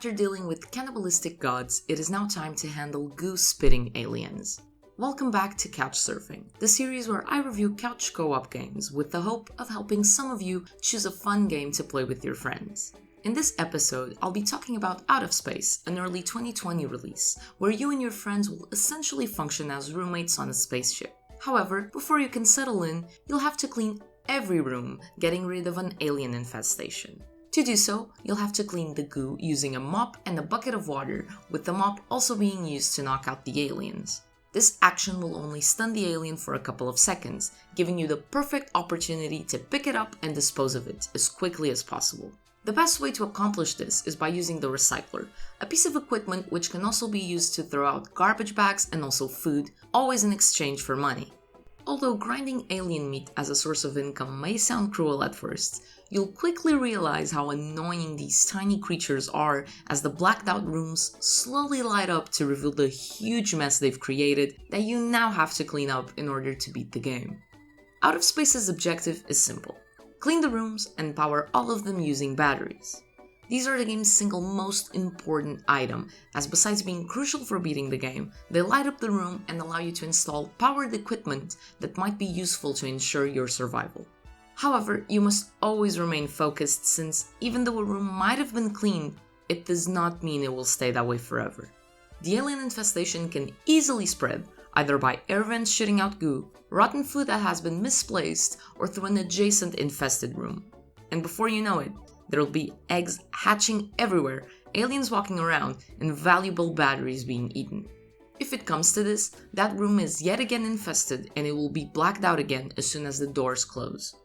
after dealing with cannibalistic gods, it is now time to handle goo-spitting aliens. Welcome back to Couch Surfing, the series where I review couch co-op games with the hope of helping some of you choose a fun game to play with your friends. In this episode, I'll be talking about Out of Space, an early 2020 release, where you and your friends will essentially function as roommates on a spaceship. However, before you can settle in, you'll have to clean every room, getting rid of an alien infestation. To do so, you'll have to clean the goo using a mop and a bucket of water, with the mop also being used to knock out the aliens. This action will only stun the alien for a couple of seconds, giving you the perfect opportunity to pick it up and dispose of it as quickly as possible. The best way to accomplish this is by using the recycler, a piece of equipment which can also be used to throw out garbage bags and also food, always in exchange for money. Although grinding alien meat as a source of income may sound cruel at first, you'll quickly realize how annoying these tiny creatures are as the blacked out rooms slowly light up to reveal the huge mess they've created that you now have to clean up in order to beat the game. Out of Space's objective is simple: clean the rooms and power all of them using batteries. These are the game's single most important item, as besides being crucial for beating the game, they light up the room and allow you to install powered equipment that might be useful to ensure your survival. However, you must always remain focused, since even though a room might have been cleaned, it does not mean it will stay that way forever. The alien infestation can easily spread, either by air vents shooting out goo, rotten food that has been misplaced, or through an adjacent infested room. And before you know it, there'll be eggs hatching everywhere, aliens walking around, and valuable batteries being eaten. If it comes to this, that room is yet again infested and it will be blacked out again as soon as the doors close.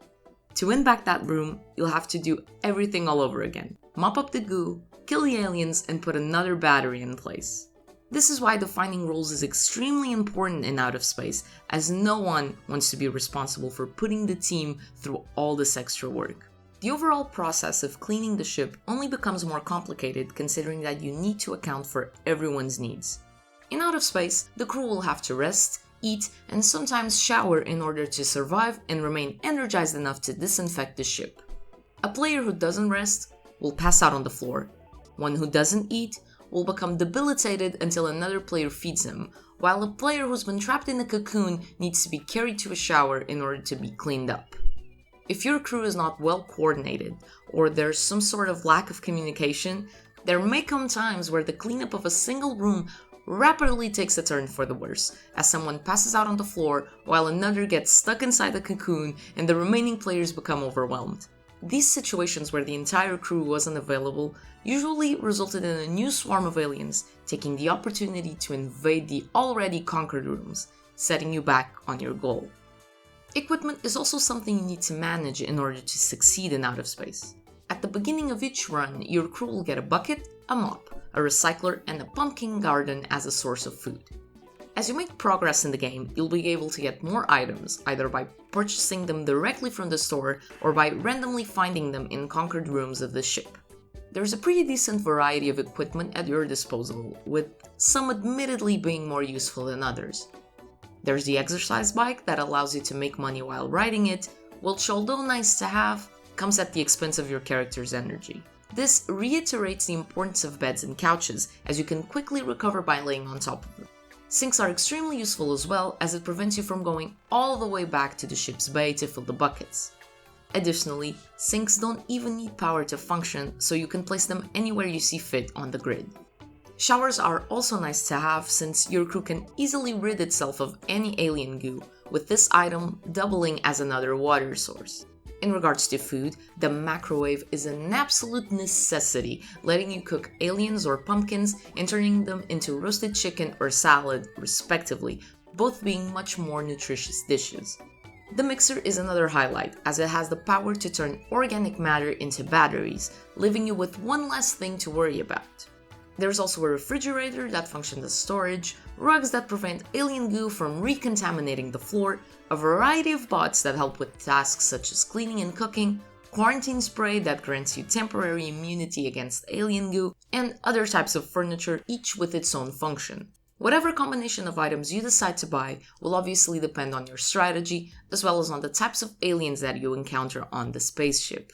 To win back that room, you'll have to do everything all over again. Mop up the goo, kill the aliens, and put another battery in place. This is why defining roles is extremely important in Out of Space, as no one wants to be responsible for putting the team through all this extra work. The overall process of cleaning the ship only becomes more complicated considering that you need to account for everyone's needs. In Out of Space, the crew will have to rest, eat, and sometimes shower in order to survive and remain energized enough to disinfect the ship. A player who doesn't rest will pass out on the floor. One who doesn't eat will become debilitated until another player feeds him, while a player who's been trapped in a cocoon needs to be carried to a shower in order to be cleaned up. If your crew is not well coordinated, or there's some sort of lack of communication, there may come times where the cleanup of a single room rapidly takes a turn for the worse, as someone passes out on the floor while another gets stuck inside the cocoon and the remaining players become overwhelmed. These situations where the entire crew wasn't available usually resulted in a new swarm of aliens taking the opportunity to invade the already conquered rooms, setting you back on your goal. Equipment is also something you need to manage in order to succeed in Out of Space. At the beginning of each run, your crew will get a bucket, a mop, a recycler, and a pumpkin garden as a source of food. As you make progress in the game, you'll be able to get more items, either by purchasing them directly from the store or by randomly finding them in conquered rooms of the ship. There's a pretty decent variety of equipment at your disposal, with some admittedly being more useful than others. There's the exercise bike that allows you to make money while riding it, which, although nice to have, comes at the expense of your character's energy. This reiterates the importance of beds and couches, as you can quickly recover by laying on top of them. Sinks are extremely useful as well, as it prevents you from going all the way back to the ship's bay to fill the buckets. Additionally, sinks don't even need power to function, so you can place them anywhere you see fit on the grid. Showers are also nice to have, since your crew can easily rid itself of any alien goo, with this item doubling as another water source. In regards to food, the microwave is an absolute necessity, letting you cook aliens or pumpkins and turning them into roasted chicken or salad, respectively, both being much more nutritious dishes. The mixer is another highlight, as it has the power to turn organic matter into batteries, leaving you with one less thing to worry about. There's also a refrigerator that functions as storage, rugs that prevent alien goo from recontaminating the floor, a variety of bots that help with tasks such as cleaning and cooking, quarantine spray that grants you temporary immunity against alien goo, and other types of furniture, each with its own function. Whatever combination of items you decide to buy will obviously depend on your strategy, as well as on the types of aliens that you encounter on the spaceship.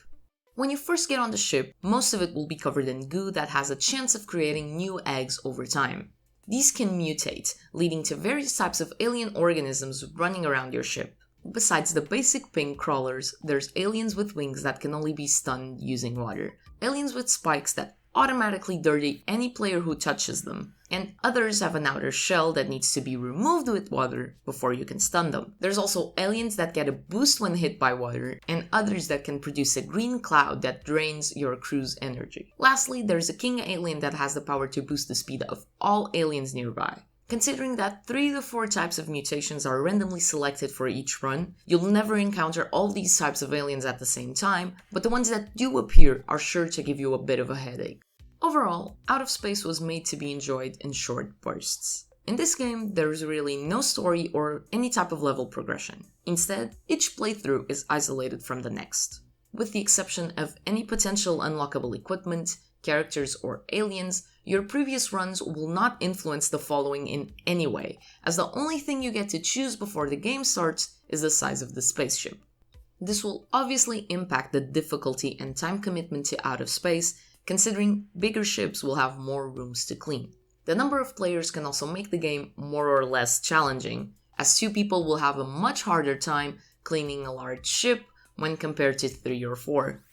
When you first get on the ship, most of it will be covered in goo that has a chance of creating new eggs over time. These can mutate, leading to various types of alien organisms running around your ship. Besides the basic pink crawlers, there's aliens with wings that can only be stunned using water, aliens with spikes that automatically dirty any player who touches them, and others have an outer shell that needs to be removed with water before you can stun them. There's also aliens that get a boost when hit by water, and others that can produce a green cloud that drains your crew's energy. Lastly, there's a king alien that has the power to boost the speed of all aliens nearby. Considering that 3 to 4 types of mutations are randomly selected for each run, you'll never encounter all these types of aliens at the same time, but the ones that do appear are sure to give you a bit of a headache. Overall, Out of Space was made to be enjoyed in short bursts. In this game, there is really no story or any type of level progression. Instead, each playthrough is isolated from the next. With the exception of any potential unlockable equipment, characters, or aliens, your previous runs will not influence the following in any way, as the only thing you get to choose before the game starts is the size of the spaceship. This will obviously impact the difficulty and time commitment to Out of Space, considering bigger ships will have more rooms to clean. The number of players can also make the game more or less challenging, as 2 people will have a much harder time cleaning a large ship when compared to 3 or 4.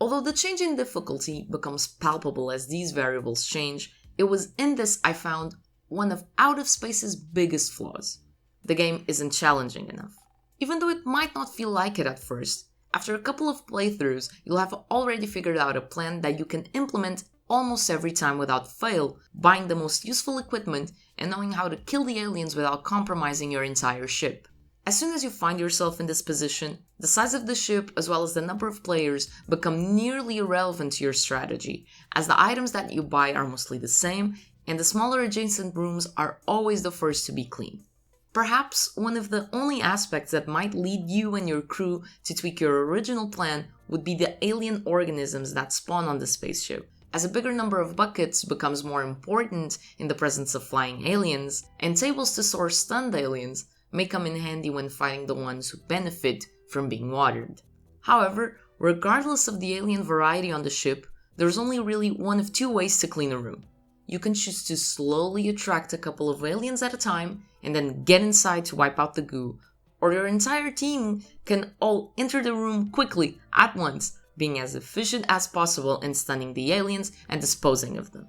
Although the change in difficulty becomes palpable as these variables change, it was in this I found one of Out of Space's biggest flaws. The game isn't challenging enough. Even though it might not feel like it at first, after a couple of playthroughs, you'll have already figured out a plan that you can implement almost every time without fail, buying the most useful equipment and knowing how to kill the aliens without compromising your entire ship. As soon as you find yourself in this position, the size of the ship as well as the number of players become nearly irrelevant to your strategy, as the items that you buy are mostly the same and the smaller adjacent rooms are always the first to be cleaned. Perhaps one of the only aspects that might lead you and your crew to tweak your original plan would be the alien organisms that spawn on the spaceship, as a bigger number of buckets becomes more important in the presence of flying aliens, and tables to store stunned aliens may come in handy when fighting the ones who benefit from being watered. However, regardless of the alien variety on the ship, there's only really one of 2 ways to clean a room. You can choose to slowly attract a couple of aliens at a time and then get inside to wipe out the goo, or your entire team can all enter the room quickly at once, being as efficient as possible in stunning the aliens and disposing of them.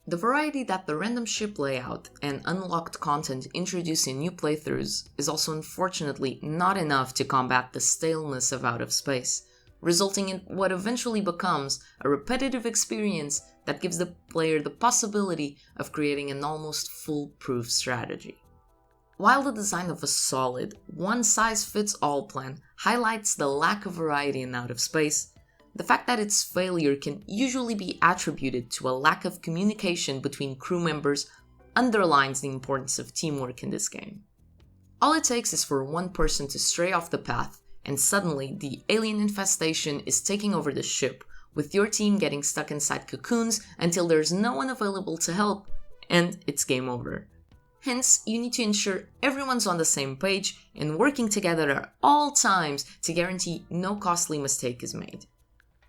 The variety that the random ship layout and unlocked content introduce in new playthroughs is also unfortunately not enough to combat the staleness of Out of Space, resulting in what eventually becomes a repetitive experience that gives the player the possibility of creating an almost foolproof strategy. While the design of a solid, one-size-fits-all plan highlights the lack of variety in Out of Space, the fact that its failure can usually be attributed to a lack of communication between crew members underlines the importance of teamwork in this game. All it takes is for one person to stray off the path, and suddenly the alien infestation is taking over the ship, with your team getting stuck inside cocoons until there's no one available to help, and it's game over. Hence, you need to ensure everyone's on the same page and working together at all times to guarantee no costly mistake is made.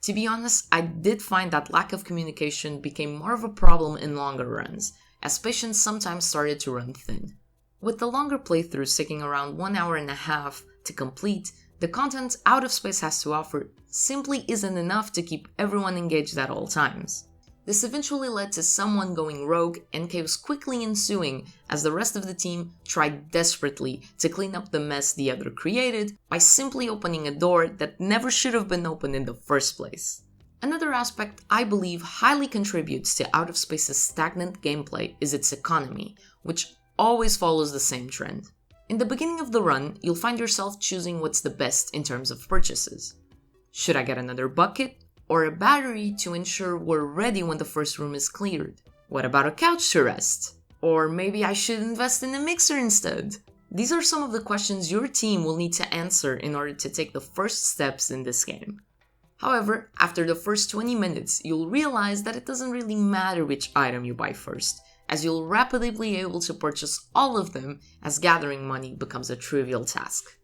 To be honest, I did find that lack of communication became more of a problem in longer runs, as patience sometimes started to run thin. With the longer playthroughs taking around 1 hour and a half to complete, the content Out of Space has to offer simply isn't enough to keep everyone engaged at all times. This eventually led to someone going rogue and chaos quickly ensuing as the rest of the team tried desperately to clean up the mess the other created by simply opening a door that never should have been opened in the first place. Another aspect I believe highly contributes to Out of Space's stagnant gameplay is its economy, which always follows the same trend. In the beginning of the run, you'll find yourself choosing what's the best in terms of purchases. Should I get another bucket? Or a battery to ensure we're ready when the first room is cleared? What about a couch to rest? Or maybe I should invest in a mixer instead? These are some of the questions your team will need to answer in order to take the first steps in this game. However, after the first 20 minutes, you'll realize that it doesn't really matter which item you buy first, as you'll rapidly be able to purchase all of them as gathering money becomes a trivial task.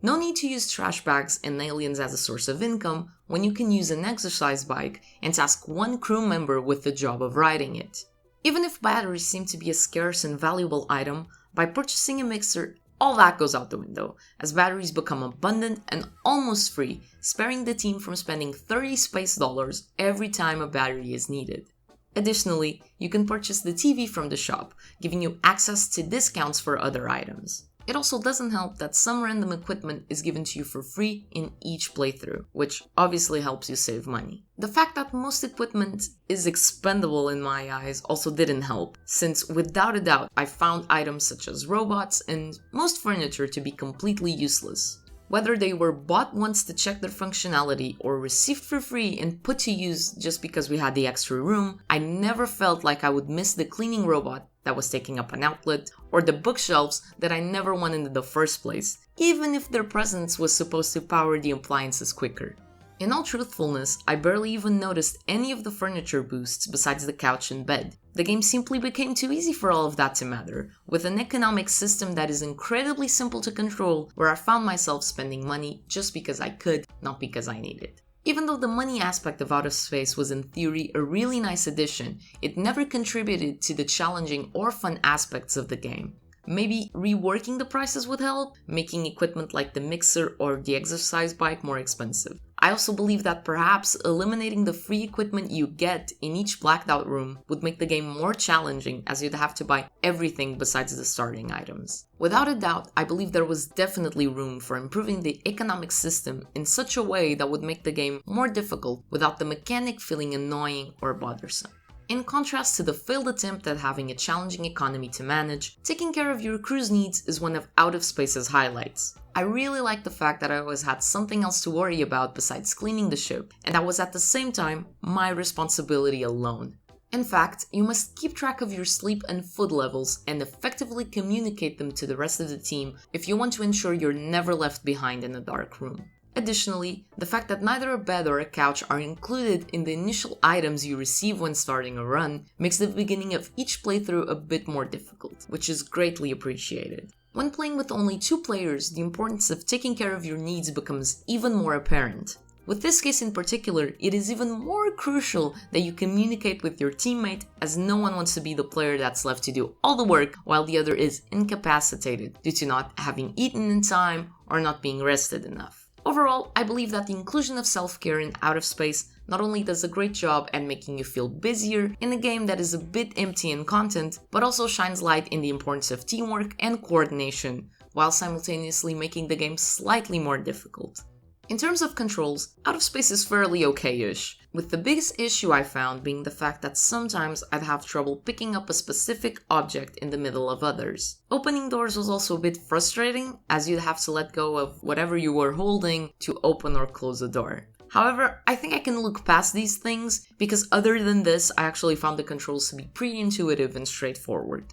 No need to use trash bags and aliens as a source of income when you can use an exercise bike and task one crew member with the job of riding it. Even if batteries seem to be a scarce and valuable item, by purchasing a mixer, all that goes out the window, as batteries become abundant and almost free, sparing the team from spending 30 space dollars every time a battery is needed. Additionally, you can purchase the TV from the shop, giving you access to discounts for other items. It also doesn't help that some random equipment is given to you for free in each playthrough, which obviously helps you save money. The fact that most equipment is expendable in my eyes also didn't help, since without a doubt I found items such as robots and most furniture to be completely useless. Whether they were bought once to check their functionality or received for free and put to use just because we had the extra room, I never felt like I would miss the cleaning robot that was taking up an outlet, or the bookshelves that I never wanted in the first place, even if their presence was supposed to power the appliances quicker. In all truthfulness, I barely even noticed any of the furniture boosts besides the couch and bed. The game simply became too easy for all of that to matter, with an economic system that is incredibly simple to control, where I found myself spending money just because I could, not because I needed. Even though the money aspect of Out of Space was in theory a really nice addition, it never contributed to the challenging or fun aspects of the game. Maybe reworking the prices would help, making equipment like the mixer or the exercise bike more expensive. I also believe that perhaps eliminating the free equipment you get in each blacked out room would make the game more challenging, as you'd have to buy everything besides the starting items. Without a doubt, I believe there was definitely room for improving the economic system in such a way that would make the game more difficult without the mechanic feeling annoying or bothersome. In contrast to the failed attempt at having a challenging economy to manage, taking care of your crew's needs is one of Out of Space's highlights. I really like the fact that I always had something else to worry about besides cleaning the ship, and that was at the same time my responsibility alone. In fact, you must keep track of your sleep and food levels and effectively communicate them to the rest of the team if you want to ensure you're never left behind in a dark room. Additionally, the fact that neither a bed or a couch are included in the initial items you receive when starting a run makes the beginning of each playthrough a bit more difficult, which is greatly appreciated. When playing with only 2 players, the importance of taking care of your needs becomes even more apparent. With this case in particular, it is even more crucial that you communicate with your teammate, as no one wants to be the player that's left to do all the work while the other is incapacitated due to not having eaten in time or not being rested enough. Overall, I believe that the inclusion of self-care in Out of Space not only does a great job at making you feel busier in a game that is a bit empty in content, but also shines light in the importance of teamwork and coordination, while simultaneously making the game slightly more difficult. In terms of controls, Out of Space is fairly okay-ish, with the biggest issue I found being the fact that sometimes I'd have trouble picking up a specific object in the middle of others. Opening doors was also a bit frustrating, as you'd have to let go of whatever you were holding to open or close the door. However, I think I can look past these things, because other than this, I actually found the controls to be pretty intuitive and straightforward.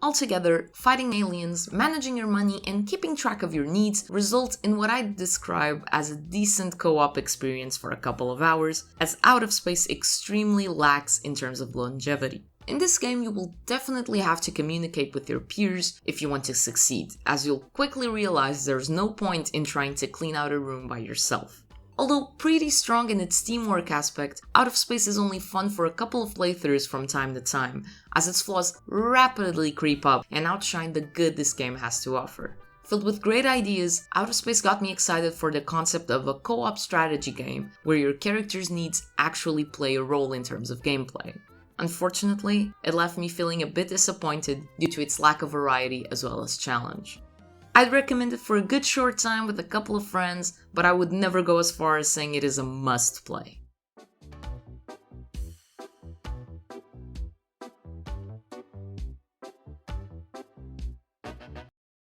Altogether, fighting aliens, managing your money, and keeping track of your needs result in what I'd describe as a decent co-op experience for a couple of hours, as Out of Space extremely lacks in terms of longevity. In this game, you will definitely have to communicate with your peers if you want to succeed, as you'll quickly realize there's no point in trying to clean out a room by yourself. Although pretty strong in its teamwork aspect, Out of Space is only fun for a couple of playthroughs from time to time, as its flaws rapidly creep up and outshine the good this game has to offer. Filled with great ideas, Out of Space got me excited for the concept of a co-op strategy game where your character's needs actually play a role in terms of gameplay. Unfortunately, it left me feeling a bit disappointed due to its lack of variety as well as challenge. I'd recommend it for a good short time with a couple of friends, but I would never go as far as saying it is a must play.